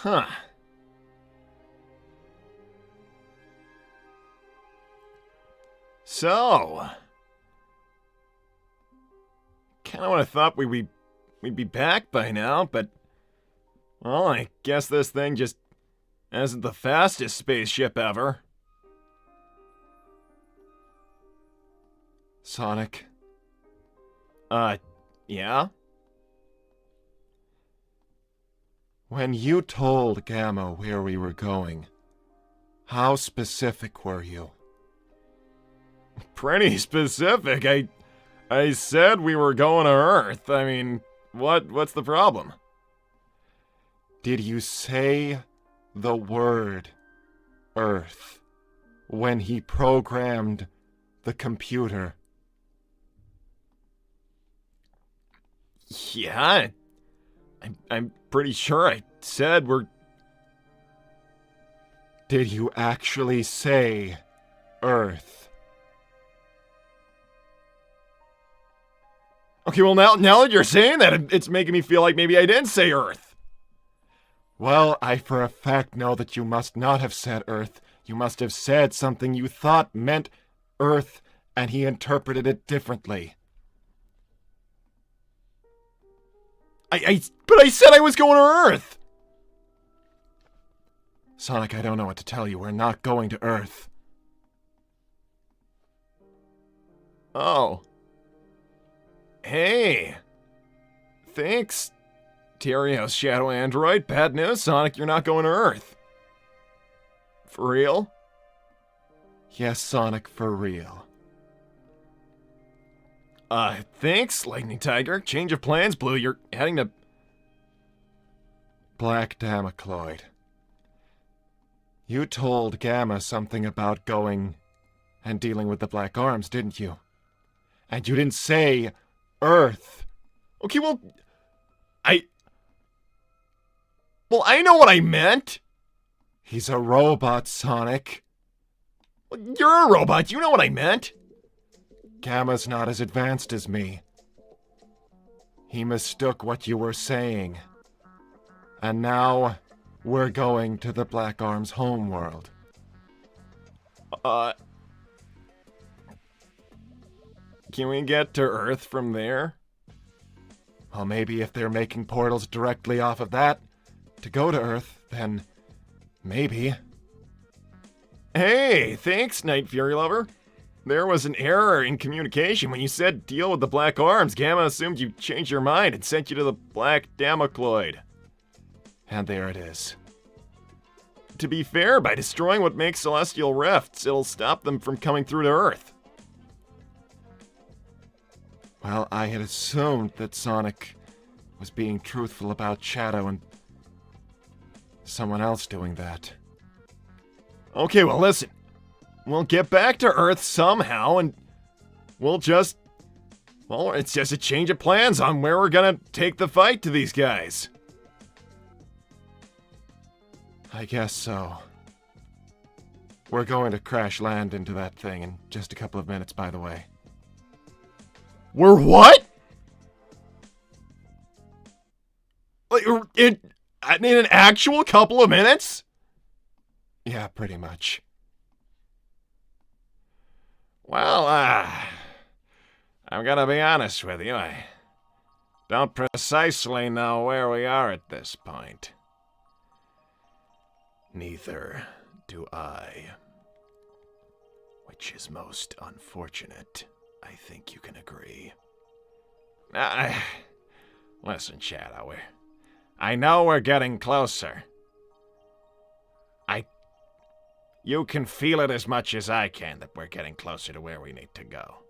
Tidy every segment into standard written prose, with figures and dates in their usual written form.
Huh. So, kinda would have thought we'd be back by now, but, well, I guess this thing just isn't the fastest spaceship ever. Sonic. Yeah? When you told Gamma where we were going, how specific were you? Pretty specific. I said we were going to Earth. I mean, what's the problem? Did you say the word Earth when he programmed the computer? Yeah, I'm pretty sure I said we're... Did you actually say Earth? Okay, well now that you're saying that, it's making me feel like maybe I didn't say Earth. Well, I for a fact know that you must not have said Earth. You must have said something you thought meant Earth, and he interpreted it differently. But I said I was going to Earth! Sonic, I don't know what to tell you. We're not going to Earth. Oh. Hey. Thanks, Terios Shadow Android. Bad news, Sonic, you're not going to Earth. For real? Yes, Sonic, for real. Thanks, Lightning Tiger. Change of plans, Blue. You're heading to... Black Damocloid. You told Gamma something about going and dealing with the Black Arms, didn't you? And you didn't say Earth. Okay, well, I know what I meant. He's a robot, Sonic. You're a robot. You know what I meant. Gamma's not as advanced as me. He mistook what you were saying. And now, we're going to the Black Arms homeworld. Can we get to Earth from there? Well, maybe if they're making portals directly off of that to go to Earth, then maybe. Hey, thanks, Night Fury Lover. There was an error in communication. When you said deal with the Black Arms, Gamma assumed you changed your mind and sent you to the Black Damocloid. And there it is. To be fair, by destroying what makes celestial rifts, it'll stop them from coming through to Earth. Well, I had assumed that Sonic was being truthful about Shadow and someone else doing that. Okay, well listen. We'll get back to Earth somehow, and we'll just... Well, it's just a change of plans on where we're gonna take the fight to these guys. I guess so. We're going to crash land into that thing in just a couple of minutes, by the way. We're what? Like, in an actual couple of minutes? Yeah, pretty much. Well, I'm gonna be honest with you. I don't precisely know where we are at this point. Neither do I. Which is most unfortunate. I think you can agree. Listen, Shadow, I know we're getting closer. You can feel it as much as I can that we're getting closer to where we need to go.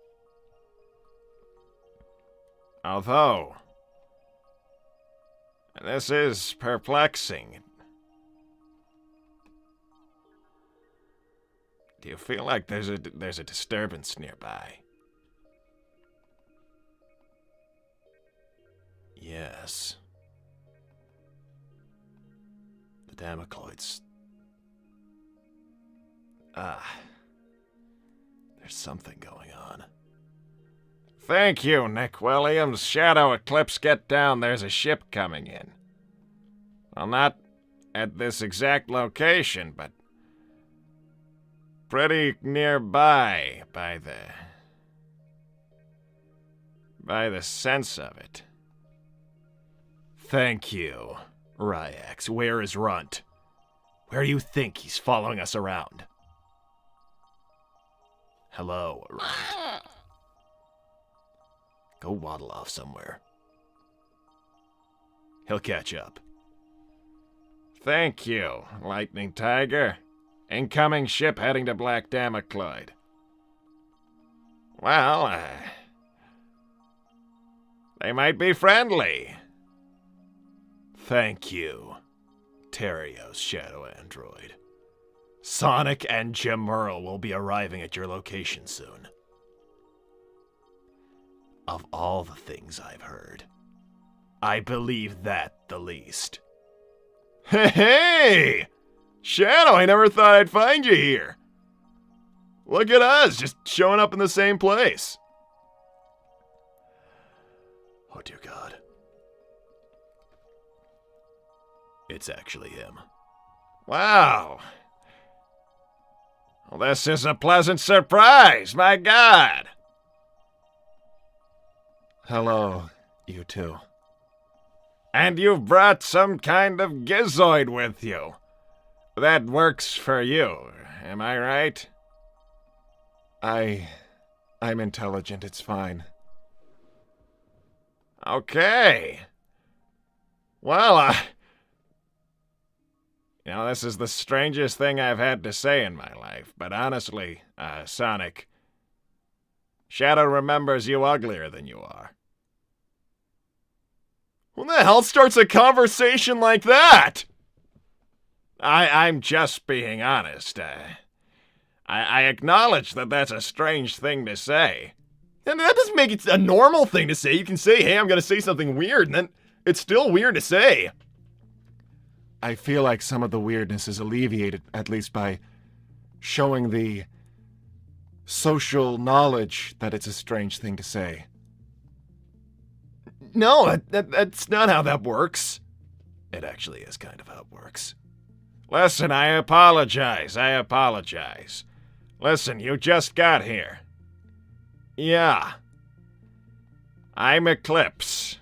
Although, this is perplexing. Do you feel like there's a disturbance nearby? Yes. The Damocloids. There's something going on. Thank you, Nick Williams. Shadow Eclipse, get down. There's a ship coming in. Well, not at this exact location, but pretty nearby by the sense of it. Thank you, Ryax. Where is Runt? Where do you think he's following us around? Hello, Runt. Go waddle off somewhere. He'll catch up. Thank you, Lightning Tiger. Incoming ship heading to Black Damocloid. Well, they might be friendly. Thank you, Terrio's shadow android. Sonic and Jamurl will be arriving at your location soon. Of all the things I've heard, I believe that the least. Hey! Shadow, I never thought I'd find you here. Look at us, just showing up in the same place. Oh dear God. It's actually him. Wow. Well, this is a pleasant surprise, my God. Hello, you two. And you've brought some kind of gizoid with you. That works for you, am I right? I'm intelligent, it's fine. Okay. Well, this is the strangest thing I've had to say in my life, but honestly, Sonic, Shadow remembers you uglier than you are. Who the hell starts a conversation like that? I'm just being honest. I acknowledge that that's a strange thing to say. And that doesn't make it a normal thing to say. You can say, hey, I'm going to say something weird, and then it's still weird to say. I feel like some of the weirdness is alleviated, at least by showing the social knowledge that it's a strange thing to say. No, that's not how that works. It actually is kind of how it works. Listen, I apologize. Listen, you just got here. Yeah. I'm Eclipse.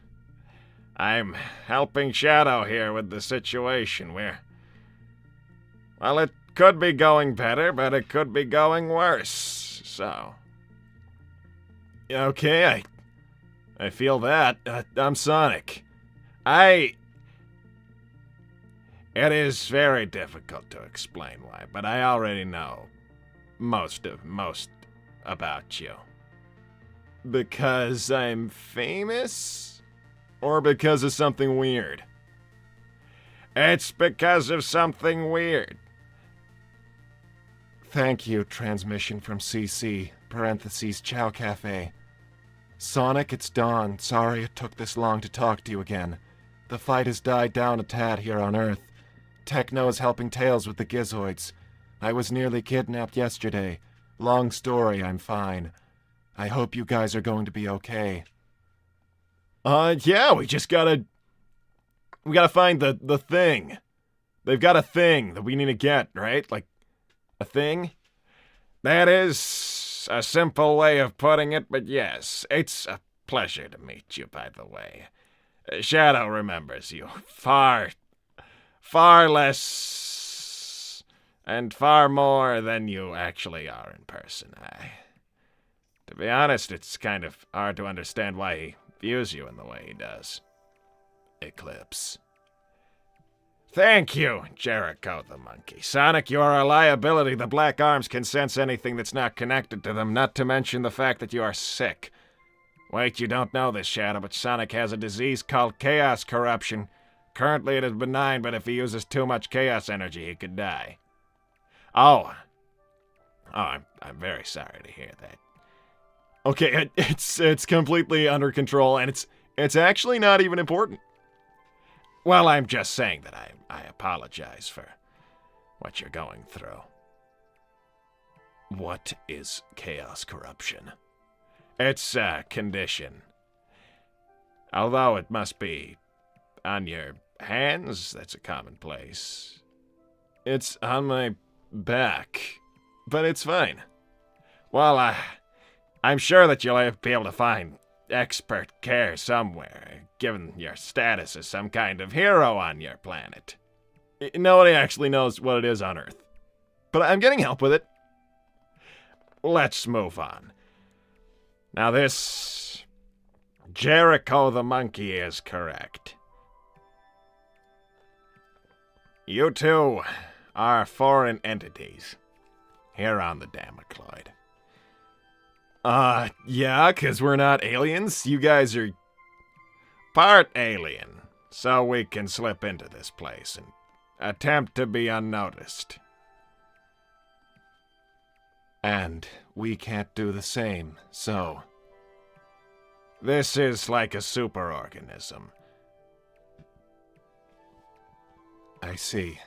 I'm helping Shadow here with the situation where... Well, it could be going better, but it could be going worse, so... Okay, I feel that. I'm Sonic. It is very difficult to explain why, but I already know most about you. Because I'm famous? Or because of something weird? It's because of something weird. Thank you, transmission from CC, parentheses, Chow Cafe. Sonic, it's Dawn. Sorry it took this long to talk to you again. The fight has died down a tad here on Earth. Techno is helping Tails with the Gizoids. I was nearly kidnapped yesterday. Long story, I'm fine. I hope you guys are going to be okay. Yeah, we gotta find the thing. They've got a thing that we need to get, right? Like, a thing? That is a simple way of putting it, but yes, it's a pleasure to meet you, by the way. Shadow remembers you far less and far more than you actually are in person. To be honest, it's kind of hard to understand why he views you in the way he does. Eclipse. Thank you, Jericho the monkey. Sonic, you are a liability. The Black Arms can sense anything that's not connected to them, not to mention the fact that you are sick. Wait, you don't know this, Shadow, but Sonic has a disease called chaos corruption. Currently it is benign, but if he uses too much chaos energy, he could die. I'm very sorry to hear that. Okay, it's completely under control, and it's actually not even important. Well, I'm just saying that I apologize for what you're going through. What is chaos corruption? It's a condition. Although it must be on your hands? That's a commonplace. It's on my back, but it's fine. Well, I'm sure that you'll be able to find expert care somewhere, given your status as some kind of hero on your planet. Nobody actually knows what it is on Earth, but I'm getting help with it. Let's move on. Now this Jericho the monkey is correct. You two are foreign entities here on the Damocloid. Yeah, 'cause we're not aliens. You guys are Part alien, so we can slip into this place and attempt to be unnoticed. And we can't do the same, so... This is like a superorganism. I see.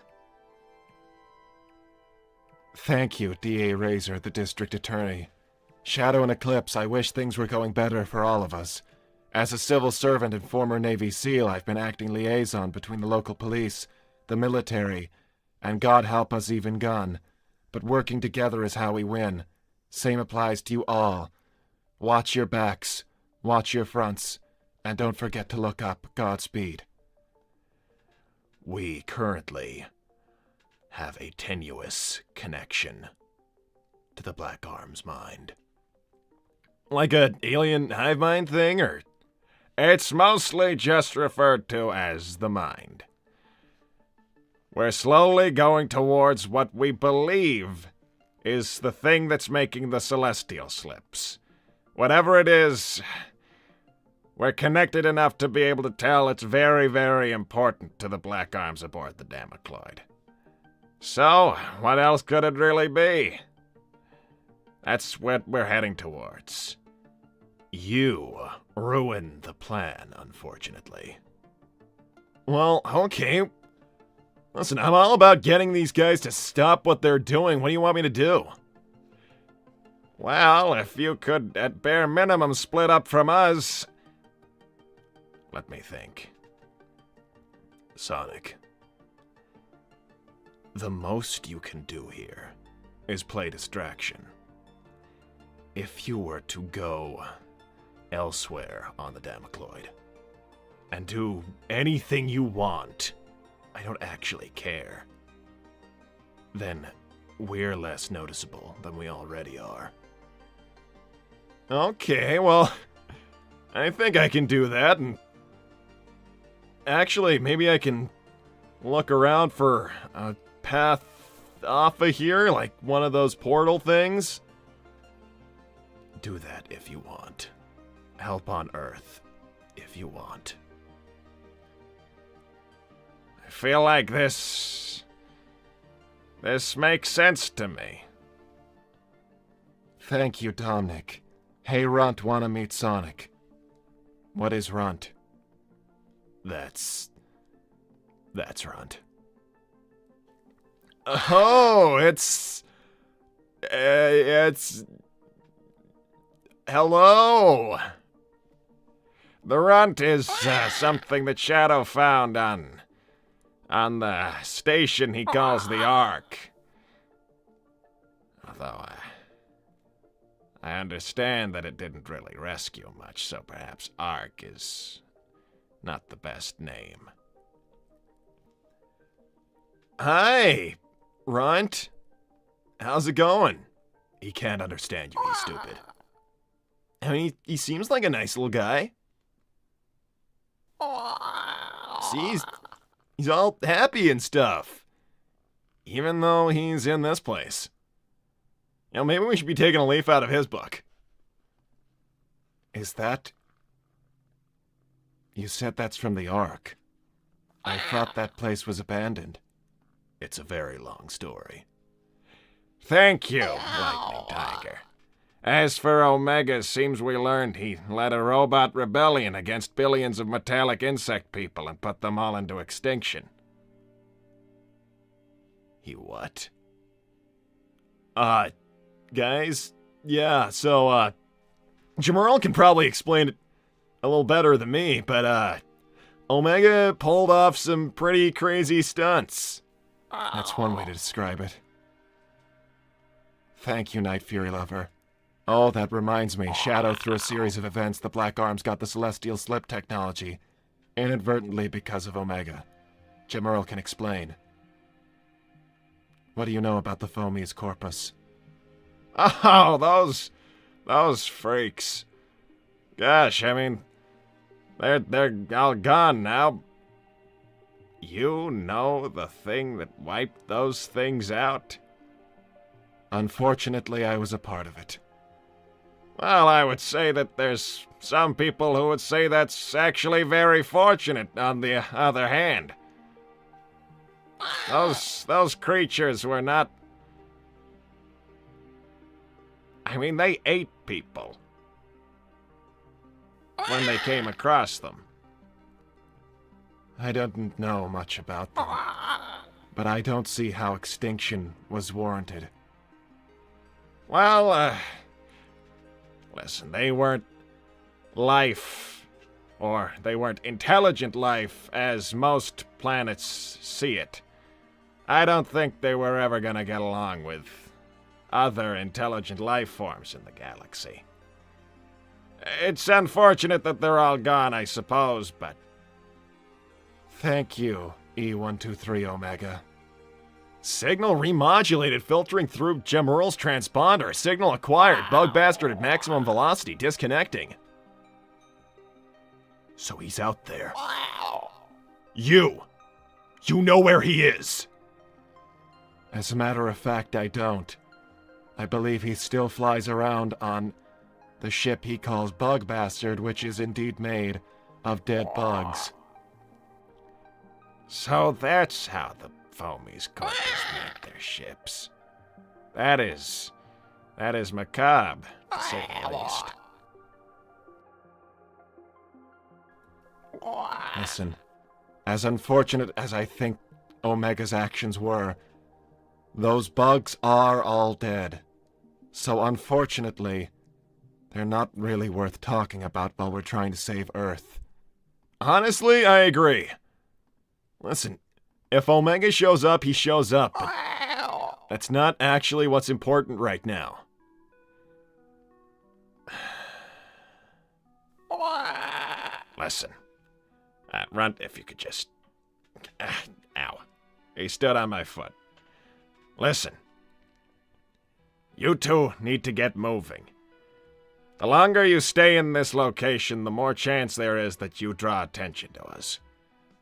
Thank you, D.A. Razor, the district attorney. Shadow and Eclipse, I wish things were going better for all of us. As a civil servant and former Navy SEAL, I've been acting liaison between the local police, the military, and God help us even gun. But working together is how we win. Same applies to you all. Watch your backs, watch your fronts, and don't forget to look up. Godspeed. We currently have a tenuous connection to the Black Arm's mind. like a alien hive mind thing, or... It's mostly just referred to as the mind. We're slowly going towards what we believe is the thing that's making the celestial slips. Whatever it is, we're connected enough to be able to tell it's very, very important to the Black Arms aboard the Damocloid. So, what else could it really be? That's what we're heading towards. You ruined the plan, unfortunately. Well, okay. Listen, I'm all about getting these guys to stop what they're doing. What do you want me to do? Well, if you could, at bare minimum, split up from us... Let me think. Sonic. The most you can do here is play distraction. If you were to go elsewhere on the Damocloid and do anything you want, I don't actually care, then we're less noticeable than we already are. Okay, well, I think I can do that, and actually, maybe I can look around for a path off of here, like one of those portal things. Do that if you want. Help on Earth if you want. I feel like this makes sense to me. Thank you, Dominic. Hey, Runt, wanna meet Sonic? What is Runt? That's Runt. Oh, it's... Hello! The Runt is something that Shadow found on the station he calls the Ark. Although, I understand that it didn't really rescue much, so perhaps Ark is not the best name. Hi, Runt. How's it going? He can't understand you, he's stupid. I mean, he seems like a nice little guy. See, he's all happy and stuff. Even though he's in this place. You know, maybe we should be taking a leaf out of his book. Is that... You said that's from the Ark. I thought that place was abandoned. It's a very long story. Thank you, Lightning Tiger. As for Omega, seems we learned he led a robot rebellion against billions of metallic insect people and put them all into extinction. He what? Guys? Yeah, so, Jamarl can probably explain it a little better than me, but, Omega pulled off some pretty crazy stunts. That's one way to describe it. Thank you, Night Fury Lover. Oh, that reminds me. Shadow, through a series of events, the Black Arms got the Celestial Slip technology. Inadvertently because of Omega. Jim Earl can explain. What do you know about the Fomies Corpus? Oh, those freaks. Gosh, I mean, they're all gone now. You know the thing that wiped those things out? Unfortunately, I was a part of it. Well, I would say that there's some people who would say that's actually very fortunate, on the other hand. Those creatures were not... I mean, they ate people when they came across them. I don't know much about them, but I don't see how extinction was warranted. Well, listen, they weren't life, or they weren't intelligent life as most planets see it. I don't think they were ever gonna get along with other intelligent life forms in the galaxy. It's unfortunate that they're all gone, I suppose, but... Thank you, E123 Omega. Signal remodulated, filtering through Jim Earl's transponder. Signal acquired. Bug bastard at maximum velocity, disconnecting. So he's out there. You know where he is. As a matter of fact, I don't. I believe he still flies around on the ship he calls Bug Bastard, which is indeed made of dead bugs. So that's how the Fomies Corpus make their ships. That is macabre, to say the least. Listen, as unfortunate as I think Omega's actions were, those bugs are all dead. So unfortunately, they're not really worth talking about while we're trying to save Earth. Honestly, I agree. Listen, if Omega shows up, he shows up, but that's not actually what's important right now. Listen, Runt, if you could just... ow. He stood on my foot. Listen. You two need to get moving. The longer you stay in this location, the more chance there is that you draw attention to us.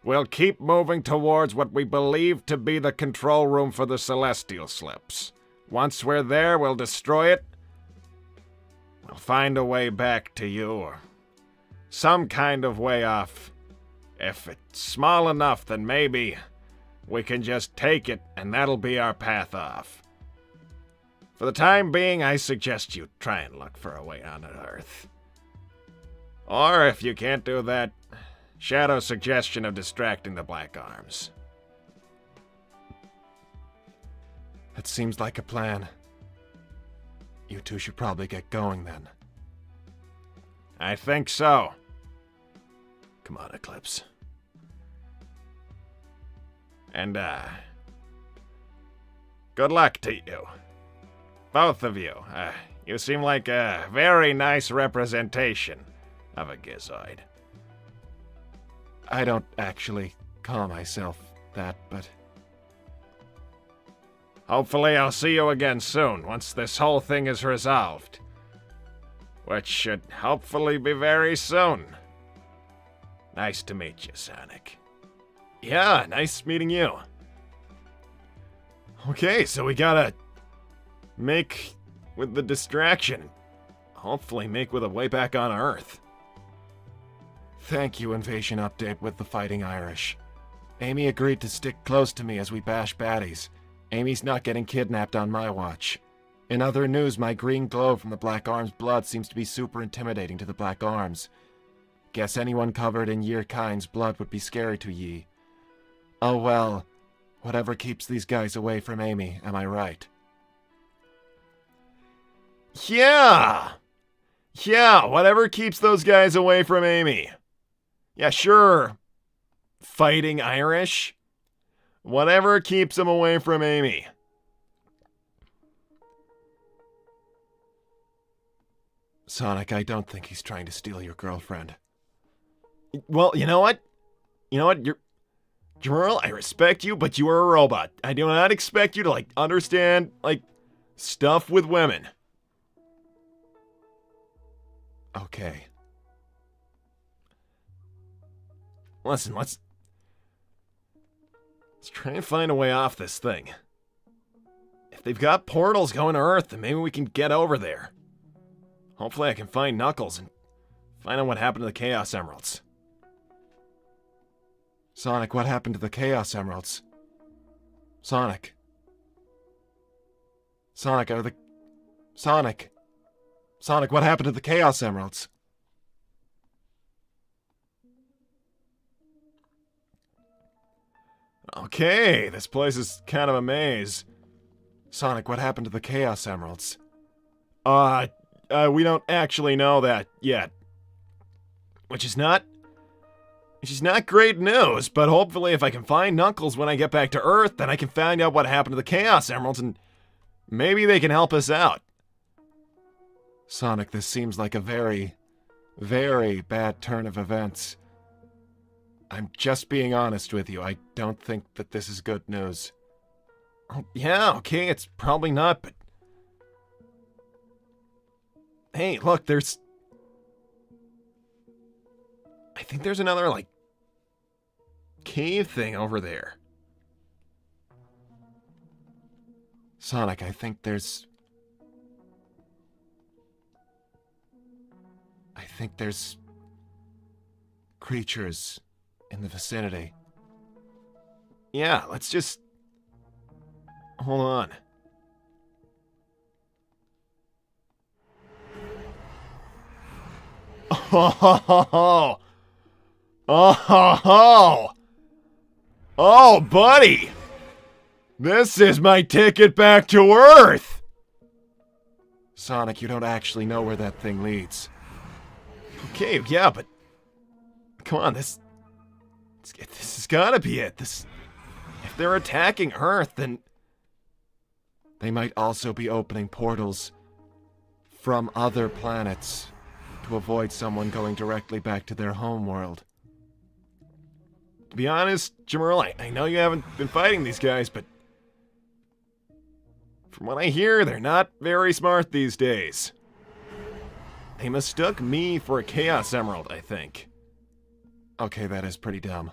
We'll keep moving towards what we believe to be the control room for the Celestial Slips. Once we're there, we'll destroy it. We'll find a way back to you, or some kind of way off. If it's small enough, then maybe we can just take it, and that'll be our path off. For the time being, I suggest you try and look for a way onto Earth. Or, if you can't do that, Shadow's suggestion of distracting the Black Arms. That seems like a plan. You two should probably get going then. I think so. Come on, Eclipse. And, good luck to you. Both of you. You seem like a very nice representation of a Gizoid. I don't actually call myself that, but... Hopefully I'll see you again soon, once this whole thing is resolved. Which should hopefully be very soon. Nice to meet you, Sonic. Yeah, nice meeting you. Okay, so we gotta make with the distraction. Hopefully make with a way back on Earth. Thank you, Invasion Update with the Fighting Irish. Amy agreed to stick close to me as we bash baddies. Amy's not getting kidnapped on my watch. In other news, my green glow from the Black Arms' blood seems to be super intimidating to the Black Arms. Guess anyone covered in Year Kind's blood would be scary to ye. Oh well, whatever keeps these guys away from Amy, am I right? Yeah, whatever keeps those guys away from Amy. Yeah, sure. fighting Irish. Whatever keeps him away from Amy. Sonic, I don't think he's trying to steal your girlfriend. Well, you know what? You're Jermel, I respect you, but you are a robot. I do not expect you to, like, understand, like, stuff with women. Okay. Listen, let's try and find a way off this thing. If they've got portals going to Earth, then maybe we can get over there. Hopefully I can find Knuckles and find out what happened to the Chaos Emeralds. Sonic, what happened to the Chaos Emeralds? Sonic. Sonic, Sonic, what happened to the Chaos Emeralds? Okay, this place is kind of a maze. Sonic, what happened to the Chaos Emeralds? We don't actually know that yet. Which is not great news, but hopefully if I can find Knuckles when I get back to Earth, then I can find out what happened to the Chaos Emeralds and maybe they can help us out. Sonic, this seems like a very, very bad turn of events. I'm just being honest with you. I don't think that this is good news. Oh, yeah, okay, it's probably not, but... Hey, look, there's... I think there's another, like, cave thing over there. Sonic, I think there's creatures in the vicinity. Yeah, let's just... Hold on. Oh, oh, oh, buddy! This is my ticket back to Earth! Sonic, you don't actually know where that thing leads. Okay, yeah, but... Come on, this has gotta be it. If they're attacking Earth, then... They might also be opening portals from other planets to avoid someone going directly back to their home world. To be honest, Jamerl, I know you haven't been fighting these guys, but... From what I hear, they're not very smart these days. They mistook me for a Chaos Emerald, I think. Okay, that is pretty dumb.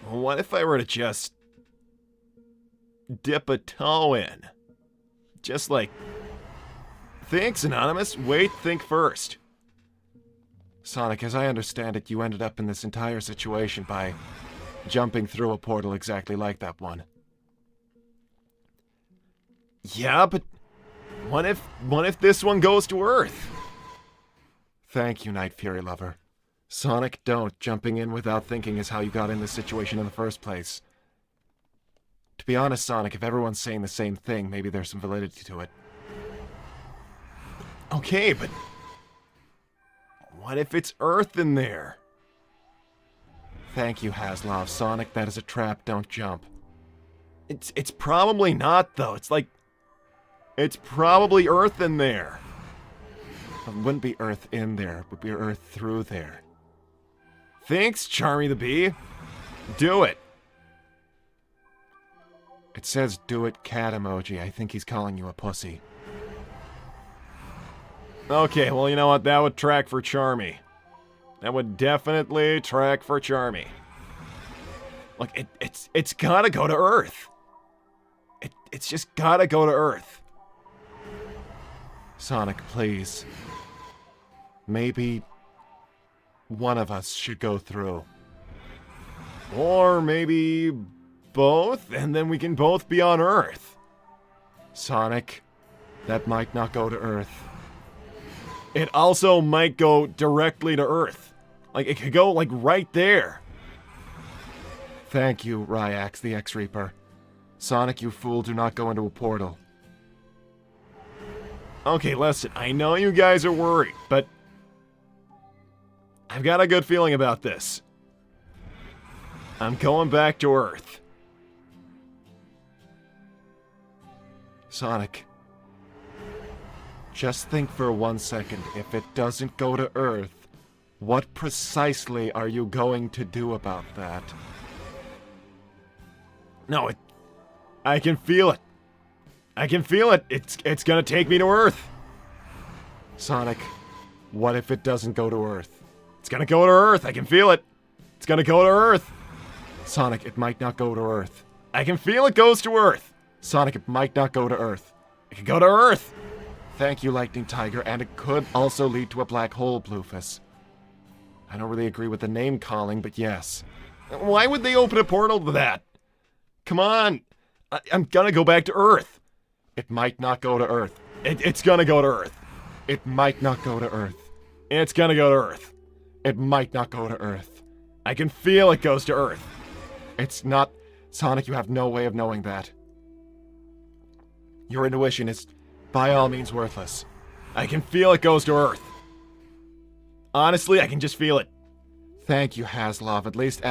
Well, what if I were to just... dip a toe in? Just like... Thanks, Anonymous. Wait, think first. Sonic, as I understand it, you ended up in this entire situation by jumping through a portal exactly like that one. Yeah, but what if this one goes to Earth? Thank you, Night Fury Lover. Sonic, don't. Jumping in without thinking is how you got in this situation in the first place. To be honest, Sonic, if everyone's saying the same thing, maybe there's some validity to it. Okay, but... What if it's Earth in there? Thank you, Haslov. Sonic, that is a trap. Don't jump. It's probably not, though. It's like... It's probably Earth in there. It wouldn't be Earth in there. It would be Earth through there. Thanks, Charmy the Bee. Do it. It says do it cat emoji. I think he's calling you a pussy. Okay, well, you know what? That would track for Charmy. That would definitely track for Charmy. Look, it's gotta go to Earth. It's just gotta go to Earth. Sonic, please. Maybe one of us should go through. Or maybe both, and then we can both be on Earth. Sonic, that might not go to Earth. It also might go directly to Earth. Like, it could go, like, right there. Thank you, Ryax the X-Reaper. Sonic, you fool, do not go into a portal. Okay, listen, I know you guys are worried, but... I've got a good feeling about this. I'm going back to Earth. Sonic, just think for 1 second. If it doesn't go to Earth, what precisely are you going to do about that? No, I can feel it. I can feel it. It's gonna take me to Earth. Sonic, what if it doesn't go to Earth? It's gonna go to Earth. I can feel it. It's gonna go to Earth. Sonic, it might not go to Earth. I can feel it goes to Earth. Sonic, it might not go to Earth. It could go to Earth. Thank you, Lightning Tiger, and it could also lead to a black hole, Bluefus. I don't really agree with the name calling, but yes. Why would they open a portal to that? Come on. I'm gonna go back to Earth. It might not go to Earth. It's gonna go to Earth. It might not go to Earth. It's gonna go to Earth. It might not go to Earth. I can feel it goes to Earth. It's not... Sonic, you have no way of knowing that. Your intuition is, by all means, worthless. I can feel it goes to Earth. Honestly, I can just feel it. Thank you, Haslov. At least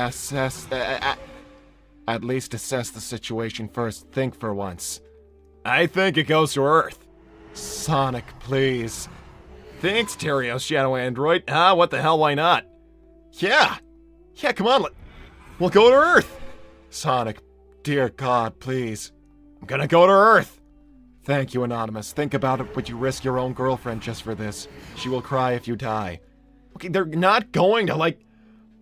assess the situation first. Think for once. I think it goes to Earth. Sonic, please. Thanks, Terrio Shadow Android. What the hell, why not? Yeah, come on, we'll go to Earth. Sonic, dear God, please. I'm gonna go to Earth. Thank you, Anonymous. Think about it. Would you risk your own girlfriend just for this? She will cry if you die. Okay, they're not going to, like,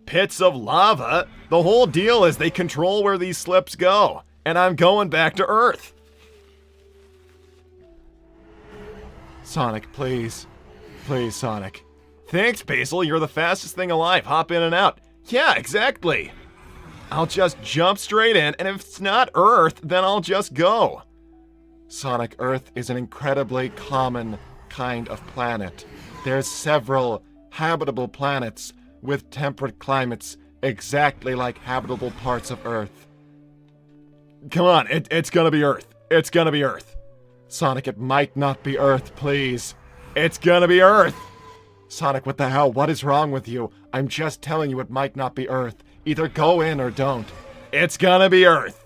pits of lava. The whole deal is they control where these slips go. And I'm going back to Earth. Sonic, please. Please, Sonic. Thanks, Basil. You're the fastest thing alive. Hop in and out. Yeah, exactly. I'll just jump straight in, and if it's not Earth, then I'll just go. Sonic, Earth is an incredibly common kind of planet. There's several habitable planets with temperate climates exactly like habitable parts of Earth. Come on, it's gonna be Earth. It's gonna be Earth. Sonic, it might not be Earth, please. It's gonna be Earth. Sonic, what the hell? What is wrong with you? I'm just telling you it might not be Earth. Either go in or don't. It's gonna be Earth.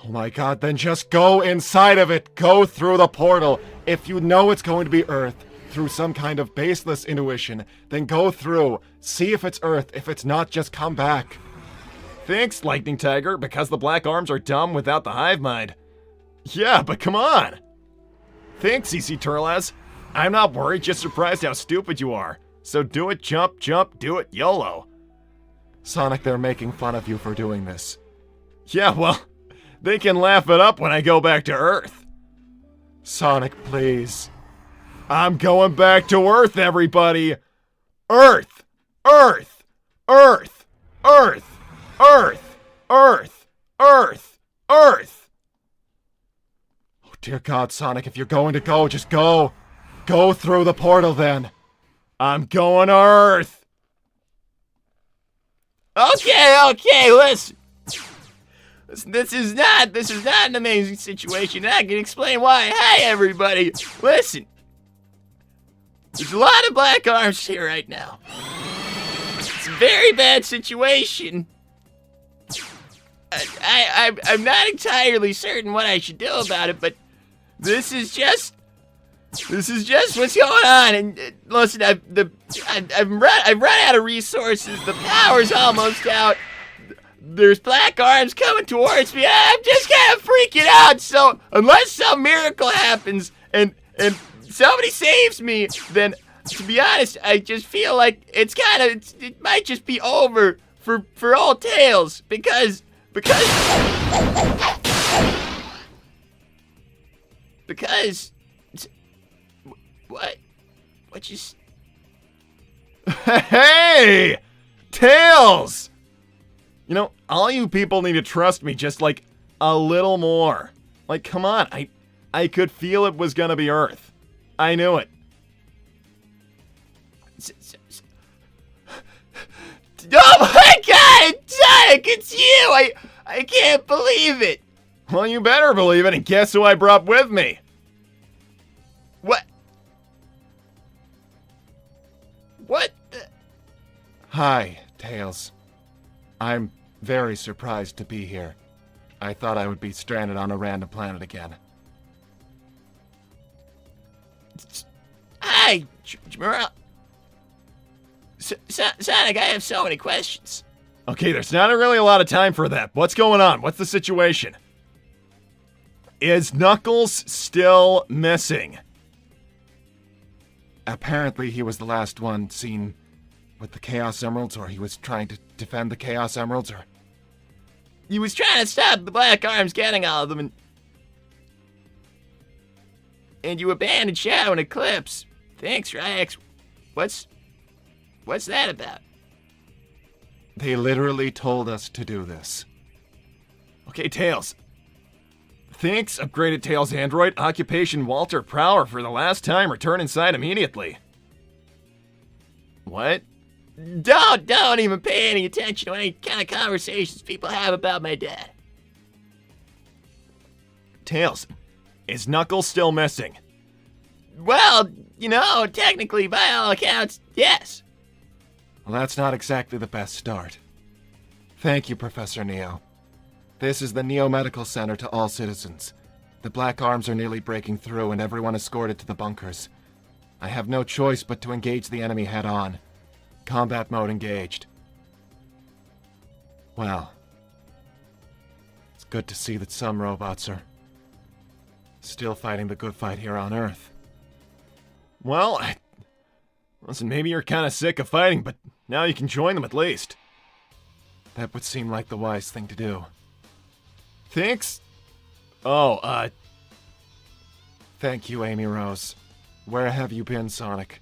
Oh my God, then just go inside of it. Go through the portal. If you know it's going to be Earth through some kind of baseless intuition, then go through. See if it's Earth. If it's not, just come back. Thanks, Lightning Tiger, because the black arms are dumb without the hive mind. Yeah, but come on. Thanks, CC Turles. I'm not worried, just surprised how stupid you are. So do it, jump, do it, YOLO. Sonic, they're making fun of you for doing this. Yeah, well, they can laugh it up when I go back to Earth. Sonic, please. I'm going back to Earth, everybody. Earth, Earth, Earth, Earth, Earth, Earth, Earth, Earth. Oh, dear God, Sonic, if you're going to go, just go. Go through the portal, then. I'm going to Earth. Okay, listen. This is not an amazing situation, and I can explain why. Hi, everybody. Listen. There's a lot of black arms here right now. It's a very bad situation. I'm not entirely certain what I should do about it, but this is just what's going on. And listen, I've run out of resources. The power's almost out. There's black arms coming towards me. I'm just kind of freaking out. So unless some miracle happens and somebody saves me, then to be honest, I just feel like it might just be over for old Tails because what just Hey! Tails! You know, all you people need to trust me just like a little more. Like, come on, I could feel it was gonna be Earth. I knew it. Oh my God, Sonic, it's you! I can't believe it. Well, you better believe it, and guess who I brought with me? What? Hi, Tails. I'm very surprised to be here. I thought I would be stranded on a random planet again. Hi, Jimura. Sonic, I have so many questions. Okay, there's not really a lot of time for that. What's going on? What's the situation? Is Knuckles still missing? Apparently he was the last one seen with the Chaos Emeralds, or he was trying to defend the Chaos Emeralds, or... He was trying to stop the Black Arms getting all of them, and you abandoned Shadow and Eclipse. Thanks, Ryax. What's that about? They literally told us to do this. Okay, Tails. Thanks, upgraded Tails android. Occupation Walter Prower for the last time. Return inside immediately. What? Don't even pay any attention to any kind of conversations people have about my dad. Tails, is Knuckles still missing? Well, technically, by all accounts, yes. Well, that's not exactly the best start. Thank you, Professor Neo. This is the Neo Medical Center to all citizens. The Black Arms are nearly breaking through and everyone escorted to the bunkers. I have no choice but to engage the enemy head-on. Combat mode engaged. Well, it's good to see that some robots are still fighting the good fight here on Earth. Well, listen, maybe you're kind of sick of fighting, but now you can join them at least. That would seem like the wise thing to do. Thanks? Thank you, Amy Rose. Where have you been, Sonic?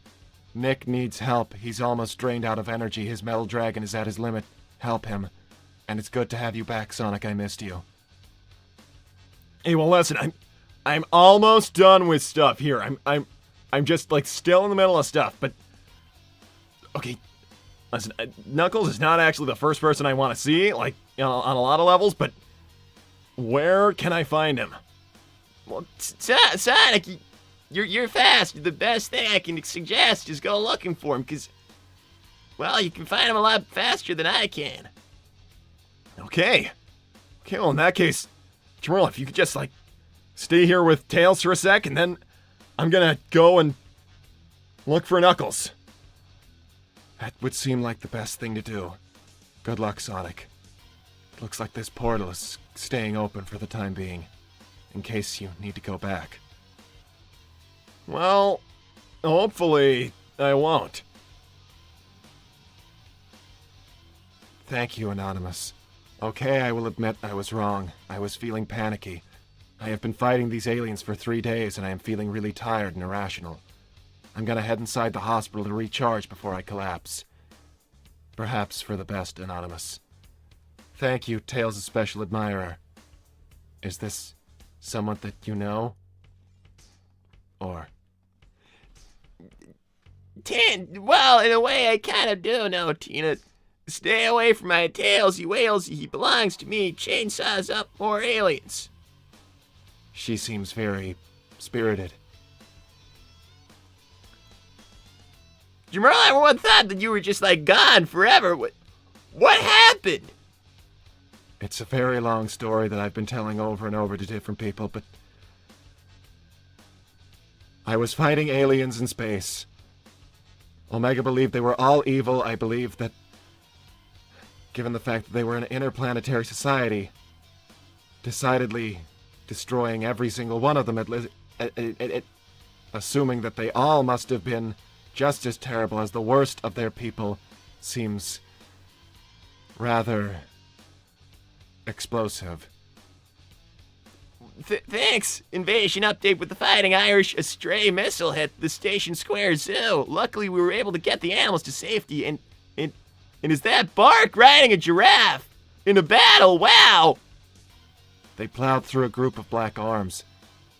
Nick needs help. He's almost drained out of energy. His metal dragon is at his limit. Help him. And it's good to have you back, Sonic. I missed you. Hey, well, listen, I'm almost done with stuff here. I'm just like still in the middle of stuff, but okay. Listen, Knuckles is not actually the first person I want to see, like, on a lot of levels, but where can I find him? Well, Sonic, you're fast. The best thing I can suggest is go looking for him, because, well, you can find him a lot faster than I can. Okay, well, in that case, Jamal, if you could just, like, stay here with Tails for a sec, and then I'm gonna go and look for Knuckles. That would seem like the best thing to do. Good luck, Sonic. It looks like this portal is staying open for the time being, in case you need to go back. Well, hopefully I won't. Thank you, Anonymous. Okay, I will admit I was wrong. I was feeling panicky. I have been fighting these aliens for 3 days, and I am feeling really tired and irrational. I'm gonna head inside the hospital to recharge before I collapse. Perhaps for the best, Anonymous. Thank you, Tails' special admirer. Is this someone that you know? Or... Well, in a way, I kind of do know, Tina. Stay away from my Tails, you whales. He belongs to me. Chainsaws up more aliens. She seems very spirited. Jamal, everyone thought that you were just, like, gone forever. What happened? It's a very long story that I've been telling over and over to different people, but... I was fighting aliens in space. Omega believed they were all evil. I believed that, given the fact that they were an interplanetary society, decidedly destroying every single one of them, assuming that they all must have been just as terrible as the worst of their people, seems rather explosive. Thanks. Invasion update with the Fighting Irish. A stray missile hit the Station Square Zoo. Luckily, we were able to get the animals to safety. And is that Bark riding a giraffe in a battle? Wow. They plowed through a group of Black Arms.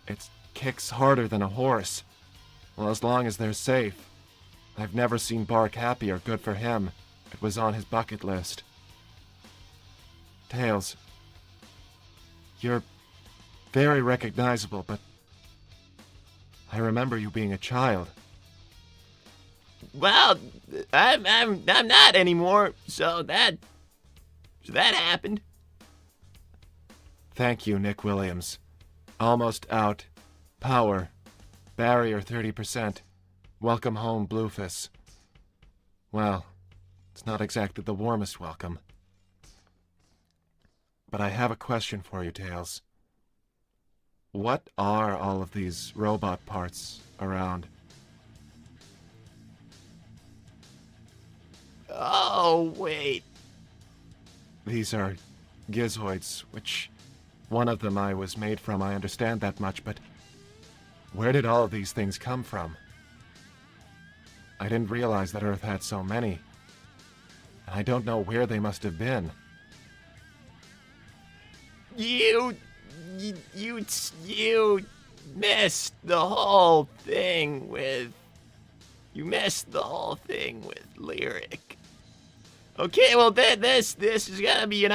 It kicks harder than a horse. Well, as long as they're safe. I've never seen Bark happy or good for him. It was on his bucket list. Tails, you're very recognizable, but I remember you being a child. Well, I'm not anymore. So that happened. Thank you, Nick Williams. Almost out. Power. Barrier 30%. Welcome home, Bluefus. Well, it's not exactly the warmest welcome. But I have a question for you, Tails. What are all of these robot parts around? Oh, wait. These are gizoids, which one of them I was made from, I understand that much, but where did all of these things come from? I didn't realize that Earth had so many. And I don't know where they must have been. You missed the whole thing with... You missed the whole thing with Lyric. Okay, well, this is gonna be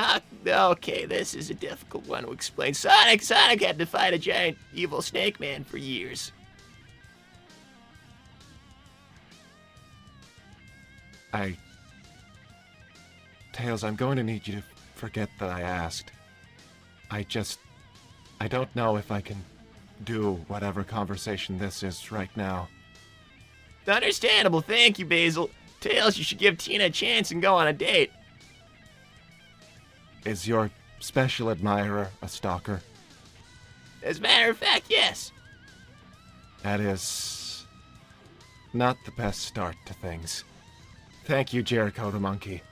okay, this is a difficult one to explain. Sonic had to fight a giant evil snake man for years. Tails, I'm going to need you to forget that I asked. I don't know if I can do whatever conversation this is right now. Understandable, thank you, Basil. Tails, you should give Tina a chance and go on a date. Is your special admirer a stalker? As a matter of fact, yes. That is not the best start to things. Thank you, Jericho the monkey.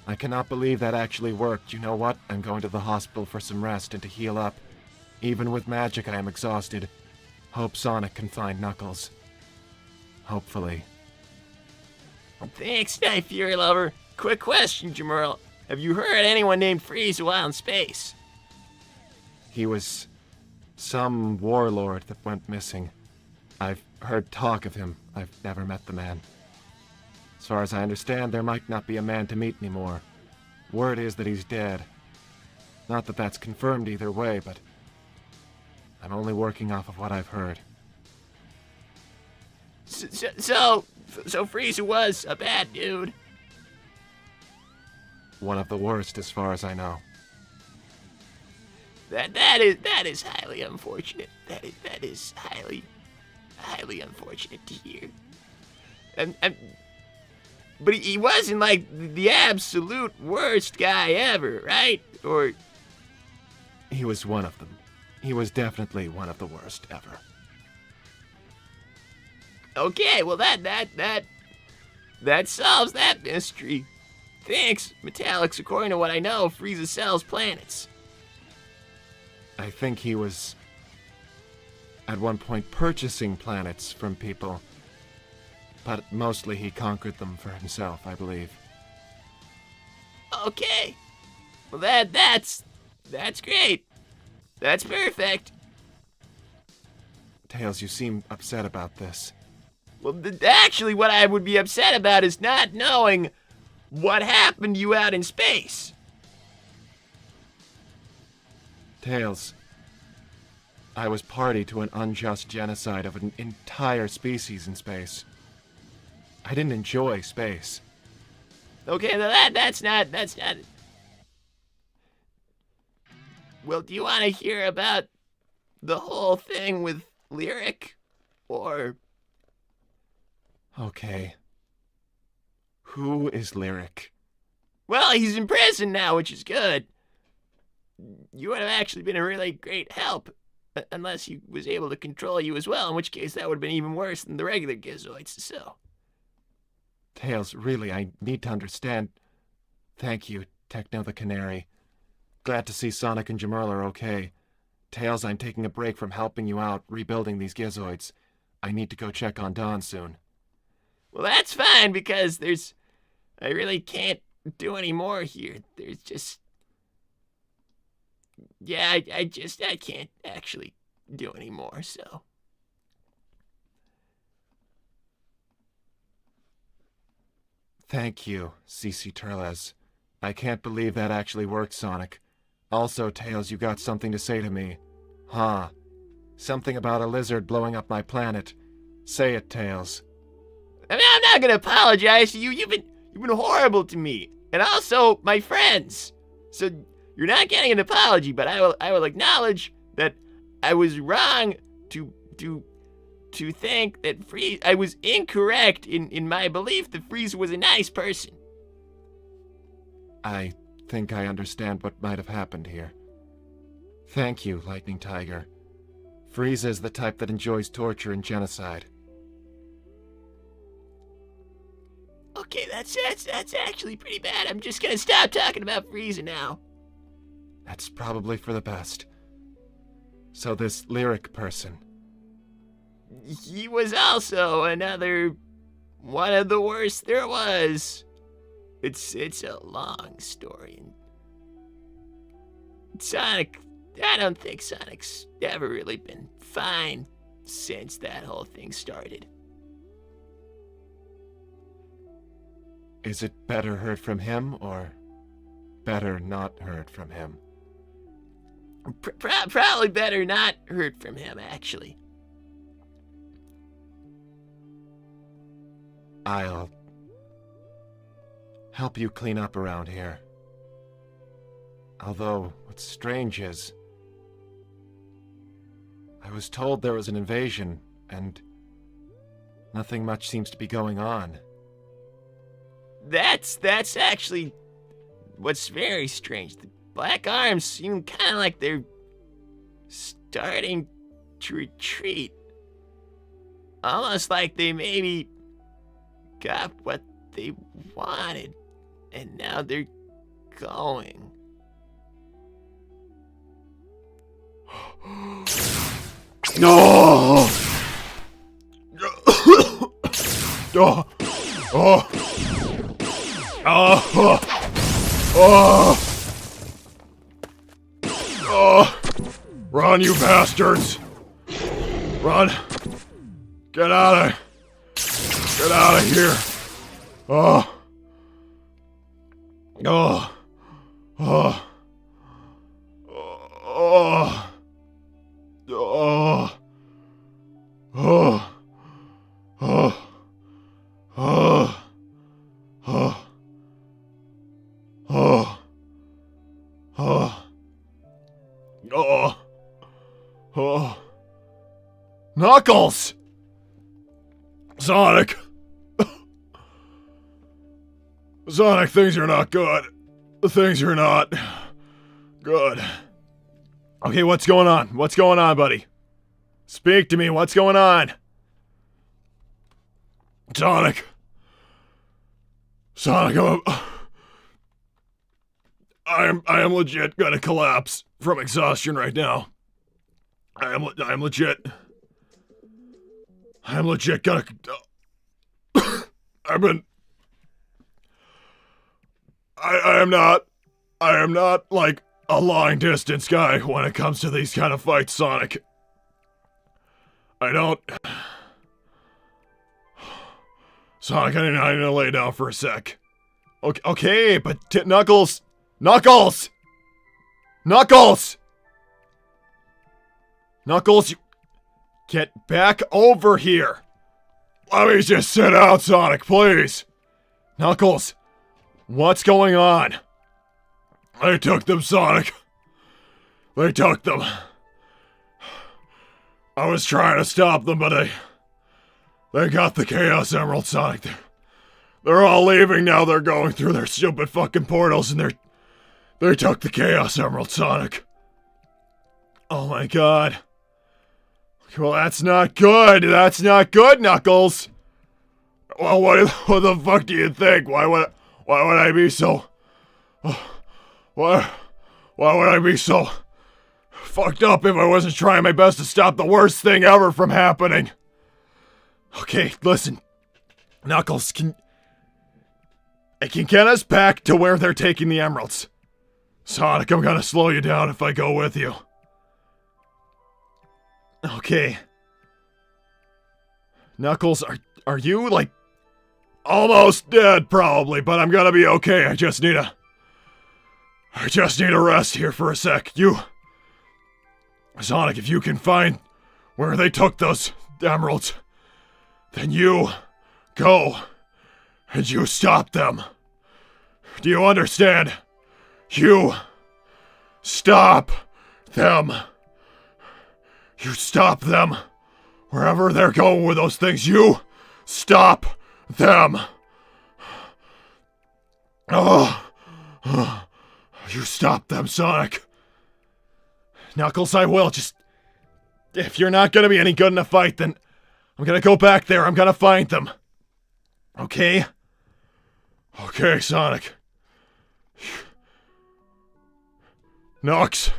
I cannot believe that actually worked. You know what? I'm going to the hospital for some rest and to heal up. Even with magic, I am exhausted. Hope Sonic can find Knuckles. Hopefully. Thanks, Night Fury Lover. Quick question, Jamerl. Have you heard anyone named Frieza while in space? He was some warlord that went missing. I've heard talk of him. I've never met the man. As far as I understand, there might not be a man to meet anymore. Word is that he's dead. Not that that's confirmed either way, but I'm only working off of what I've heard. So Frieza was a bad dude. One of the worst, as far as I know. That is highly unfortunate. That is highly unfortunate to hear. But he wasn't like the absolute worst guy ever, right? Or he was one of them. He was definitely one of the worst ever. Okay, well that solves that mystery. Thanks, Metallics. According to what I know, Frieza sells planets. I think he was at one point purchasing planets from people, but mostly he conquered them for himself, I believe. Okay, well that's great. That's perfect. Tails, you seem upset about this. Well, actually, what I would be upset about is not knowing what happened to you out in space. Tails, I was party to an unjust genocide of an entire species in space. I didn't enjoy space. Okay, that's not. Well, do you want to hear about the whole thing with Lyric, or? Okay. Who is Lyric? Well, he's in prison now, which is good. You would have actually been a really great help, unless he was able to control you as well, in which case that would have been even worse than the regular Gizoids, so. Tails, really, I need to understand. Thank you, Techno the Canary. Glad to see Sonic and Jamerl are okay. Tails, I'm taking a break from helping you out, rebuilding these Gizoids. I need to go check on Dawn soon. Well, that's fine, because I really can't do any more here. There's just... Yeah, I can't actually do any more, so... Thank you, CC Turles. I can't believe that actually worked, Sonic. Also, Tails, you got something to say to me. Huh. Something about a lizard blowing up my planet. Say it, Tails. I mean, I'm not gonna apologize to you. You've been horrible to me, and also my friends. So you're not getting an apology, but I will acknowledge that I was wrong to think that I was incorrect in my belief that Frieza was a nice person. I think I understand what might have happened here. Thank you, Lightning Tiger. Frieza is the type that enjoys torture and genocide. Okay, that's actually pretty bad. I'm just gonna stop talking about Frieza now. That's probably for the best. So this lyric person, He was also another one of the worst there was. It's a long story. Sonic, I don't think Sonic's ever really been fine since that whole thing started. is it better heard from him or better not heard from him? Probably better not heard from him, actually. I'll help you clean up around here. Although, what's strange is, I was told there was an invasion, and nothing much seems to be going on. That's actually what's very strange. The Black Arms seem kind of like they're starting to retreat. Almost like they maybe got what they wanted, and now they're going. No! Oh! Oh! Oh! Oh! Oh! Run, you bastards! Run! Get out of here! Oh! Oh! Oh! Oh! Oh! Oh! Oh! Oh! Oh! Oh! Oh! Oh! Oh! Knuckles! Sonic! Sonic, things are not good. Things are not good. Okay, what's going on? What's going on, buddy? Speak to me, what's going on? Sonic! Sonic, I am legit gonna collapse from exhaustion right now. I am legit gonna. I am not like a long distance guy when it comes to these kind of fights, Sonic. I don't. Sonic, I need to lay down for a sec. Okay, but Knuckles! Knuckles! Knuckles! Knuckles, you get back over here. Let me just sit down, Sonic, please. Knuckles, what's going on? They took them, Sonic. They took them. I was trying to stop them, but they got the Chaos Emerald, Sonic. They're all leaving now. They're going through their stupid fucking portals, and they took the Chaos Emerald, Sonic. Oh my god. Well, that's not good. That's not good, Knuckles. Well, what the fuck do you think? Why would I be so? Why would I be so fucked up if I wasn't trying my best to stop the worst thing ever from happening? Okay, listen, Knuckles, I can get us back to where they're taking the emeralds. Sonic, I'm gonna slow you down if I go with you. Okay. Knuckles, are you, like, almost dead, probably, but I'm gonna be okay. I just need a rest here for a sec. Sonic, if you can find where they took those emeralds, then you go And you stop them. Do you understand? You stop them. You stop them. Wherever they're going with those things, you stop them. Oh, you stop them, Sonic. Knuckles, I will. Just, if you're not gonna be any good in a fight, then I'm gonna go back there. I'm gonna find them. Okay? Okay, Sonic. Knux,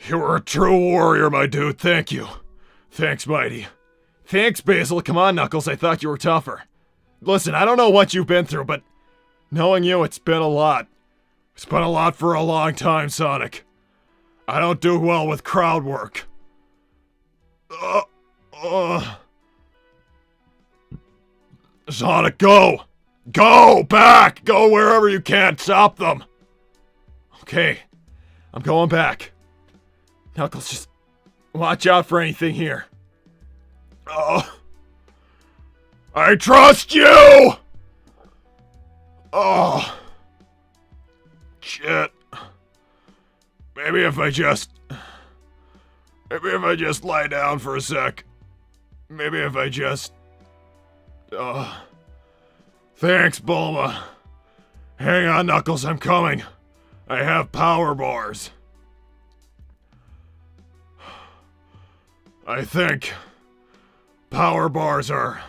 you were a true warrior, my dude. Thank you. Thanks, Mighty. Thanks, Basil. Come on, Knuckles. I thought you were tougher. Listen, I don't know what you've been through, but knowing you, it's been a lot. It's been a lot for a long time, Sonic. I don't do well with crowd work. Sonic, go! Go back! Go wherever you can. Stop them. Okay. I'm going back. Knuckles, just watch out for anything here. Oh. I trust you! Oh. Shit. Maybe if I just lie down for a sec. Maybe if I just... Thanks, Bulma. Hang on, Knuckles, I'm coming. I have power bars. I think power bars are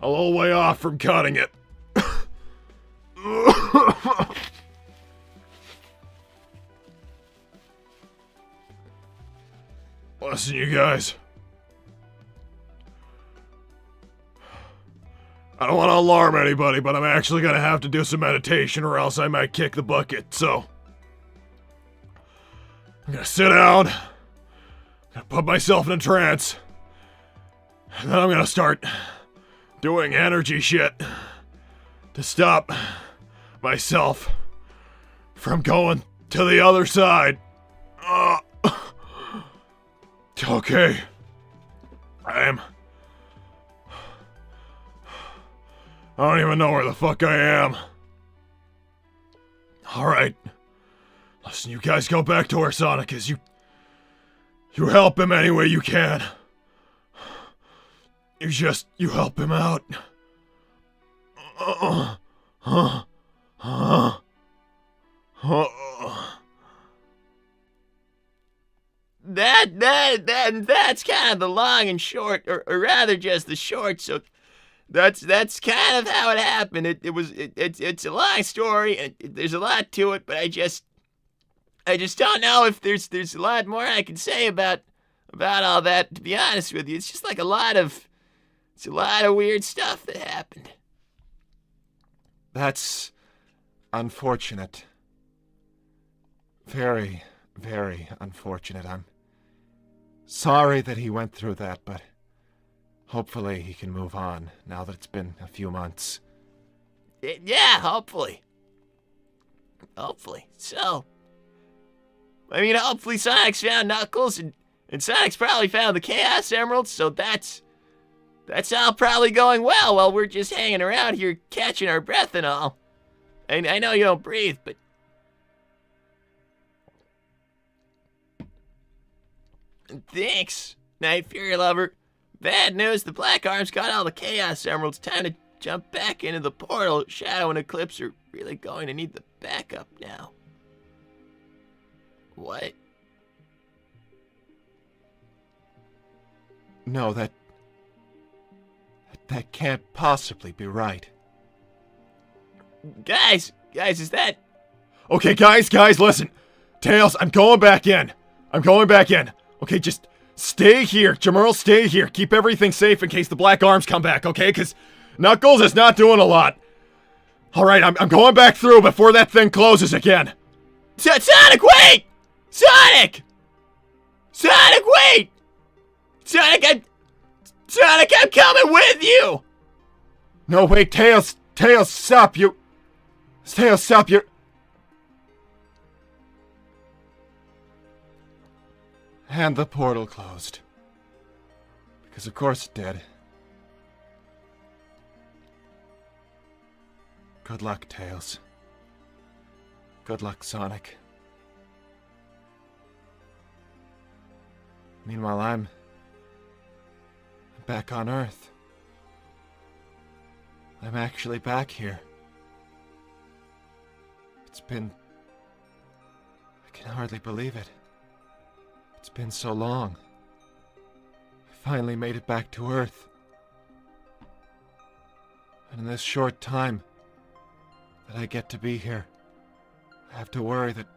a little way off from cutting it. Listen, you guys. I don't want to alarm anybody, but I'm actually going to have to do some meditation or else I might kick the bucket, so I'm going to sit down, I'm going to put myself in a trance, and then I'm going to start doing energy shit to stop myself from going to the other side. Okay. I don't even know where the fuck I am. Alright. Listen, you guys go back to where Sonic is. You help him any way you can. You help him out. That's kind of the long and short, or rather just the short, so that's kind of how it happened. It's a long story, and there's a lot to it, but I just don't know if there's a lot more I can say about all that, to be honest with you. It's just like a lot of weird stuff that happened. That's unfortunate. Very, very unfortunate. I'm sorry that he went through that, but hopefully he can move on now that it's been a few months. Yeah, hopefully. Hopefully. So, I mean, hopefully Sonic's found Knuckles, and Sonic's probably found the Chaos Emeralds, so that's all probably going well while we're just hanging around here catching our breath and all. I know you don't breathe, but... Thanks, Night Fury Lover. Bad news, the Black Arms got all the Chaos Emeralds. Time to jump back into the portal. Shadow and Eclipse are really going to need the backup now. What? No, that can't possibly be right. Guys, is that... Okay, guys, listen. Tails, I'm going back in. Okay, just stay here. Jamerl, stay here. Keep everything safe in case the Black Arms come back, okay? Because Knuckles is not doing a lot. Alright, I'm going back through before that thing closes again. Sonic, wait! Sonic, wait! Sonic, I'm coming with you! No, wait, Tails, stop, Tails, stop, And the portal closed. Because of course it did. Good luck, Tails. Good luck, Sonic. Meanwhile, I'm back on Earth. I'm actually back here. It's been... I can hardly believe it. It's been so long. I finally made it back to Earth. And in this short time that I get to be here, I have to worry that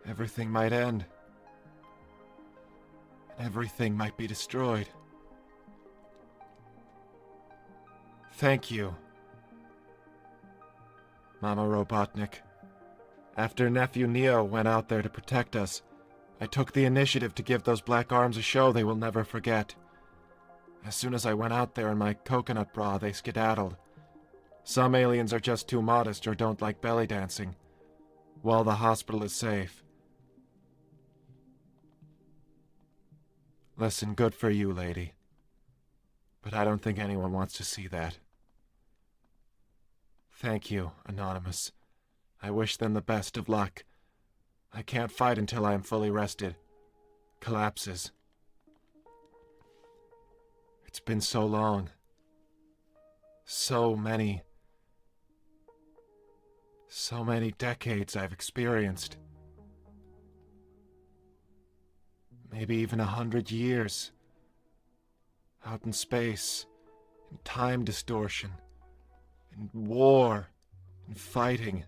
everything might end. And everything might be destroyed. Thank you, Mama Robotnik. After Nephew Neo went out there to protect us, I took the initiative to give those Black Arms a show they will never forget. As soon as I went out there in my coconut bra, they skedaddled. Some aliens are just too modest or don't like belly dancing, while the hospital is safe. Listen, good for you, lady. But I don't think anyone wants to see that. Thank you, Anonymous. I wish them the best of luck. I can't fight until I am fully rested. Collapses. It's been so long. So many decades I've experienced. Maybe even 100 years. Out in space, in time distortion, in war, in fighting.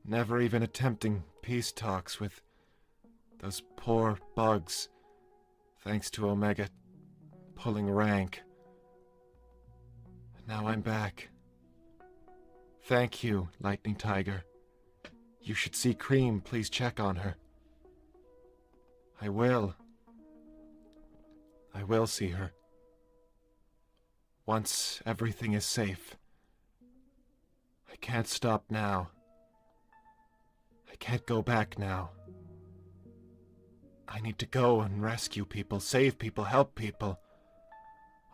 Never even attempting peace talks with those poor bugs, thanks to Omega pulling rank. And now I'm back. Thank you, Lightning Tiger. You should see Cream. Please check on her. I will. I will see her. Once everything is safe. I can't stop now. I can't go back now. I need to go and rescue people, save people, help people.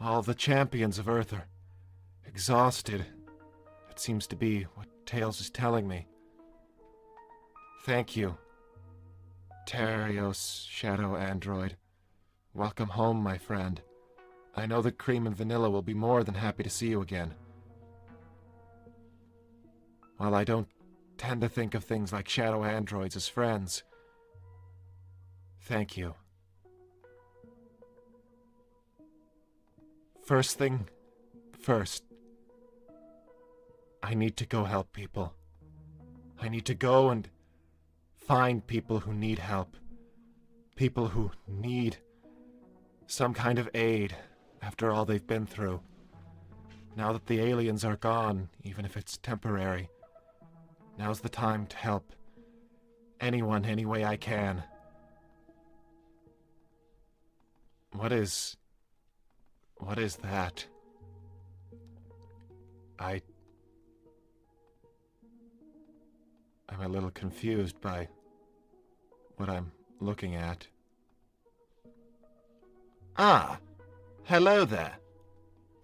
All the champions of Earth are exhausted. That seems to be what Tails is telling me. Thank you, Terios Shadow Android. Welcome home, my friend. I know that Cream and Vanilla will be more than happy to see you again. While I don't tend to think of things like shadow androids as friends, thank you. First thing first, I need to go help people. I need to go and find people who need help. People who need some kind of aid after all they've been through. Now that the aliens are gone, even if it's temporary, now's the time to help anyone any way I can. What is that? I'm a little confused by what I'm looking at. Ah, hello there.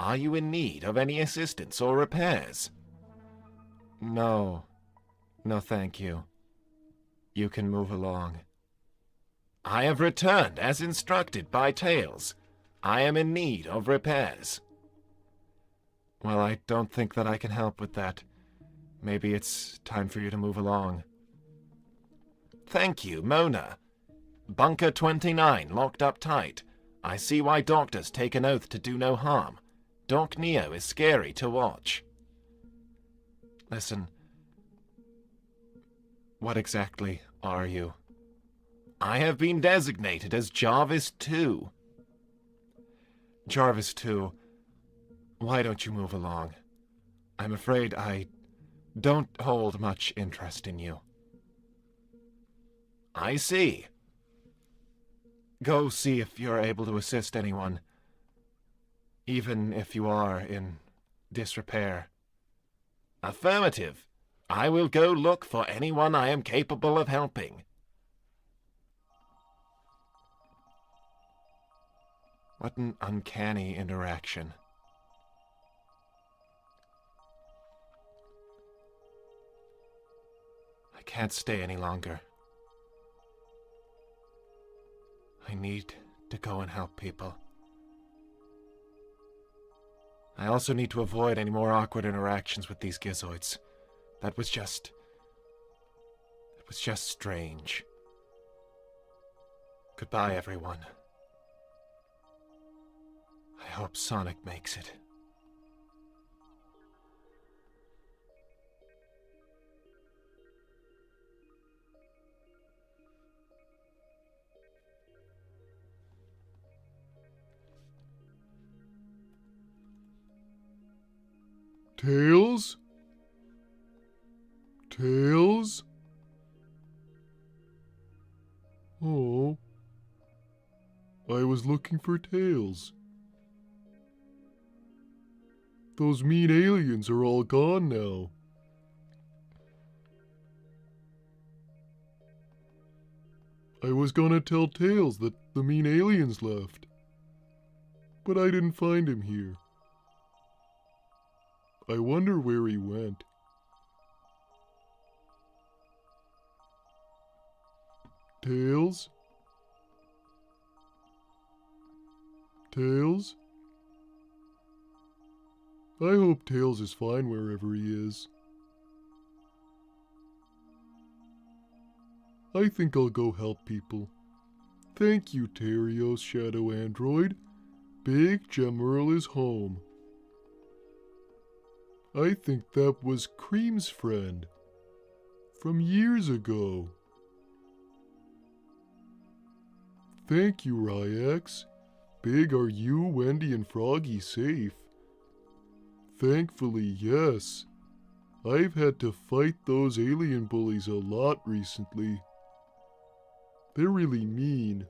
Are you in need of any assistance or repairs? No, thank you. You can move along. I have returned as instructed by Tails. I am in need of repairs. Well, I don't think that I can help with that. Maybe it's time for you to move along. Thank you, Mona. Bunker 29 locked up tight. I see why doctors take an oath to do no harm. Doc Neo is scary to watch. Listen, what exactly are you? I have been designated as Jarvis 2. Jarvis 2, why don't you move along? I'm afraid I don't hold much interest in you. I see. Go see if you're able to assist anyone, even if you are in disrepair. Affirmative. I will go look for anyone I am capable of helping. What an uncanny interaction. I can't stay any longer. I need to go and help people. I also need to avoid any more awkward interactions with these gizoids. It was just strange. Goodbye, everyone. I hope Sonic makes it. Tails? Tails? Oh. I was looking for Tails. Those mean aliens are all gone now. I was gonna tell Tails that the mean aliens left, but I didn't find him here. I wonder where he went. Tails? Tails? I hope Tails is fine wherever he is. I think I'll go help people. Thank you, Terios Shadow Android. Big Gemerl is home. I think that was Cream's friend. From years ago. Thank you, Ryax. Big, are you, Wendy, and Froggy safe? Thankfully, yes. I've had to fight those alien bullies a lot recently. They're really mean.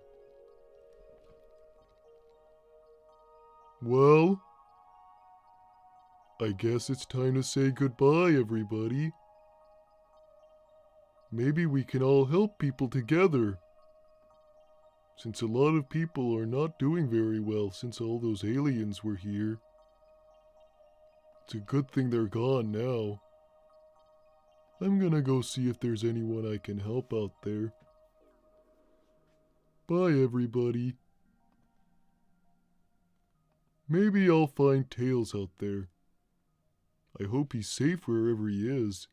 Well, I guess it's time to say goodbye, everybody. Maybe we can all help people together. Since a lot of people are not doing very well since all those aliens were here. It's a good thing they're gone now. I'm gonna go see if there's anyone I can help out there. Bye, everybody. Maybe I'll find Tails out there. I hope he's safe wherever he is.